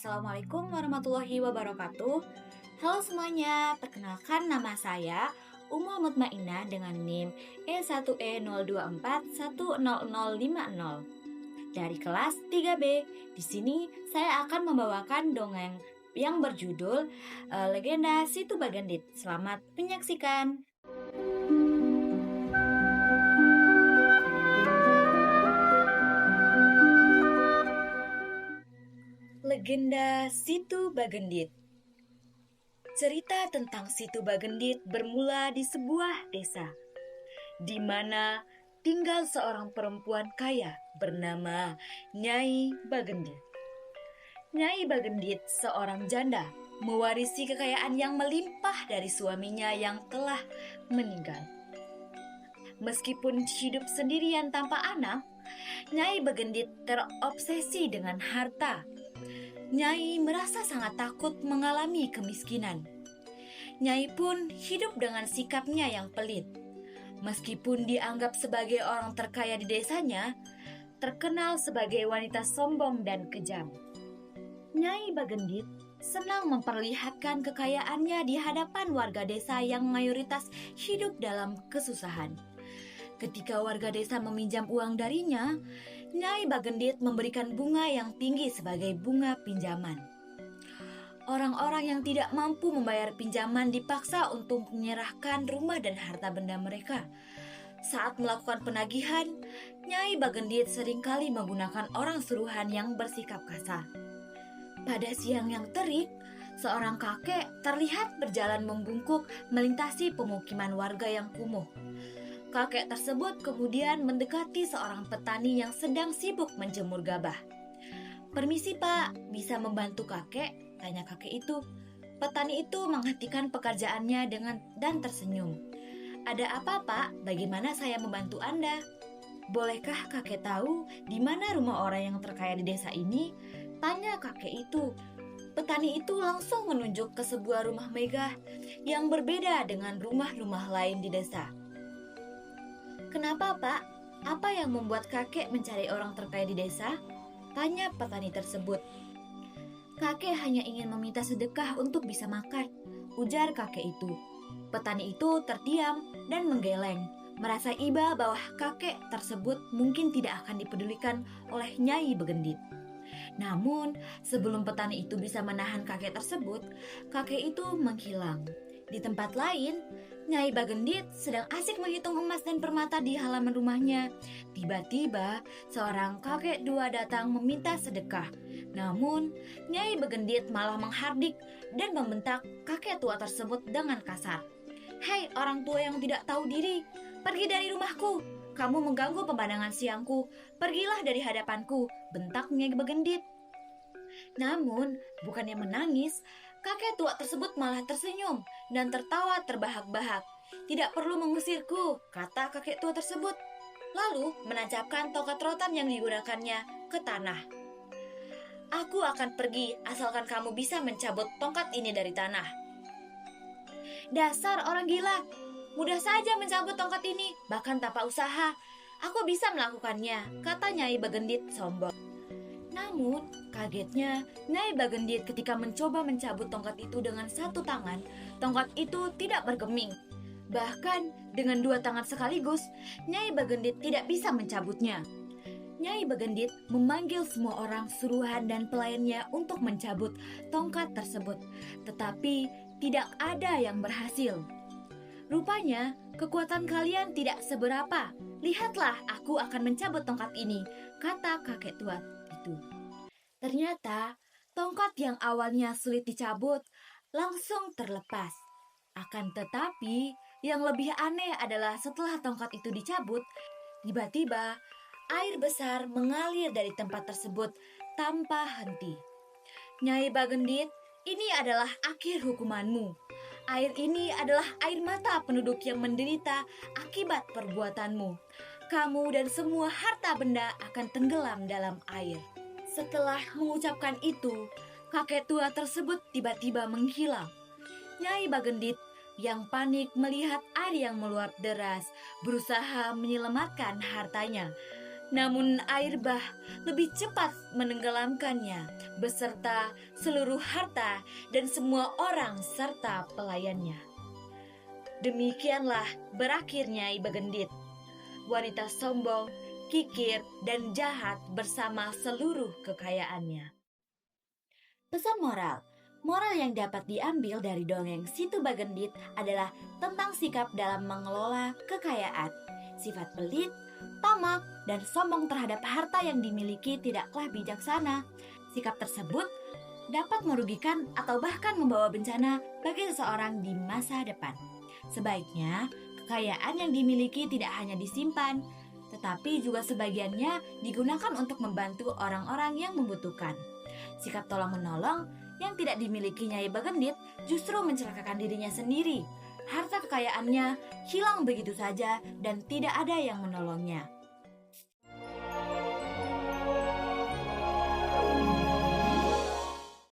Assalamualaikum warahmatullahi wabarakatuh. Halo semuanya, perkenalkan nama saya Umul Mutmainah dengan NIM E1E02410050 dari kelas 3B. Di sini saya akan membawakan dongeng yang berjudul Legenda Situ Bagendit. Selamat menyaksikan. Legenda Situ Bagendit. Cerita tentang Situ Bagendit bermula di sebuah desa, di mana tinggal seorang perempuan kaya bernama Nyai Bagendit. Nyai Bagendit seorang janda, mewarisi kekayaan yang melimpah dari suaminya yang telah meninggal. Meskipun hidup sendirian tanpa anak, Nyai Bagendit terobsesi dengan harta. Nyai merasa sangat takut mengalami kemiskinan. Nyai pun hidup dengan sikapnya yang pelit. Meskipun dianggap sebagai orang terkaya di desanya, terkenal sebagai wanita sombong dan kejam. Nyai Bagendit senang memperlihatkan kekayaannya di hadapan warga desa yang mayoritas hidup dalam kesusahan. Ketika warga desa meminjam uang darinya, Nyai Bagendit memberikan bunga yang tinggi sebagai bunga pinjaman. Orang-orang yang tidak mampu membayar pinjaman dipaksa untuk menyerahkan rumah dan harta benda mereka. Saat melakukan penagihan, Nyai Bagendit seringkali menggunakan orang suruhan yang bersikap kasar. Pada siang yang terik, seorang kakek terlihat berjalan membungkuk melintasi pemukiman warga yang kumuh. Kakek tersebut kemudian mendekati seorang petani yang sedang sibuk menjemur gabah. "Permisi pak, bisa membantu kakek?" tanya kakek itu. Petani itu menghentikan pekerjaannya dan tersenyum. "Ada apa pak? Bagaimana saya membantu Anda?" "Bolehkah kakek tahu di mana rumah orang yang terkaya di desa ini?" tanya kakek itu. Petani itu langsung menunjuk ke sebuah rumah megah yang berbeda dengan rumah-rumah lain di desa. "Kenapa pak? Apa yang membuat kakek mencari orang terkaya di desa?" tanya petani tersebut. "Kakek hanya ingin meminta sedekah untuk bisa makan," ujar kakek itu. Petani itu terdiam dan menggeleng, merasa iba bahwa kakek tersebut mungkin tidak akan dipedulikan oleh Nyai Bagendit. Namun, sebelum petani itu bisa menahan kakek tersebut, kakek itu menghilang. Di tempat lain, Nyai Bagendit sedang asik menghitung emas dan permata di halaman rumahnya. Tiba-tiba, seorang kakek tua datang meminta sedekah. Namun, Nyai Bagendit malah menghardik dan membentak kakek tua tersebut dengan kasar. "Hei orang tua yang tidak tahu diri, pergi dari rumahku. Kamu mengganggu pemandangan siangku. Pergilah dari hadapanku," bentak Nyai Bagendit. Namun, bukannya menangis, kakek tua tersebut malah tersenyum dan tertawa terbahak-bahak. "Tidak perlu mengusirku," kata kakek tua tersebut. Lalu menancapkan tongkat rotan yang digunakannya ke tanah. "Aku akan pergi asalkan kamu bisa mencabut tongkat ini dari tanah." "Dasar orang gila, mudah saja mencabut tongkat ini, bahkan tanpa usaha. Aku bisa melakukannya," kata Nyai Bagendit sombong. Namun, kagetnya Nyai Bagendit ketika mencoba mencabut tongkat itu dengan satu tangan, tongkat itu tidak bergeming. Bahkan dengan dua tangan sekaligus, Nyai Bagendit tidak bisa mencabutnya. Nyai Bagendit memanggil semua orang suruhan dan pelayannya untuk mencabut tongkat tersebut, tetapi tidak ada yang berhasil. "Rupanya kekuatan kalian tidak seberapa. Lihatlah, aku akan mencabut tongkat ini," kata kakek tua itu. Ternyata tongkat yang awalnya sulit dicabut langsung terlepas. Akan tetapi yang lebih aneh adalah setelah tongkat itu dicabut, tiba-tiba air besar mengalir dari tempat tersebut tanpa henti. "Nyai Bagendit, ini adalah akhir hukumanmu. Air ini adalah air mata penduduk yang menderita akibat perbuatanmu. Kamu dan semua harta benda akan tenggelam dalam air." Setelah mengucapkan itu, kakek tua tersebut tiba-tiba menghilang. Nyai Bagendit yang panik melihat air yang meluap deras berusaha menyelamatkan hartanya. Namun air bah lebih cepat menenggelamkannya beserta seluruh harta dan semua orang serta pelayannya. Demikianlah berakhir Nyai Bagendit, wanita sombong, kikir, dan jahat bersama seluruh kekayaannya. Pesan moral. Moral yang dapat diambil dari dongeng Situ Bagendit adalah tentang sikap dalam mengelola kekayaan. Sifat pelit, tamak, dan sombong terhadap harta yang dimiliki tidaklah bijaksana. Sikap tersebut dapat merugikan atau bahkan membawa bencana bagi seseorang di masa depan. Sebaiknya, kekayaan yang dimiliki tidak hanya disimpan, tetapi juga sebagiannya digunakan untuk membantu orang-orang yang membutuhkan. Sikap tolong-menolong yang tidak dimiliki Nyai Bagendit justru mencelakakan dirinya sendiri. Harta kekayaannya hilang begitu saja dan tidak ada yang menolongnya.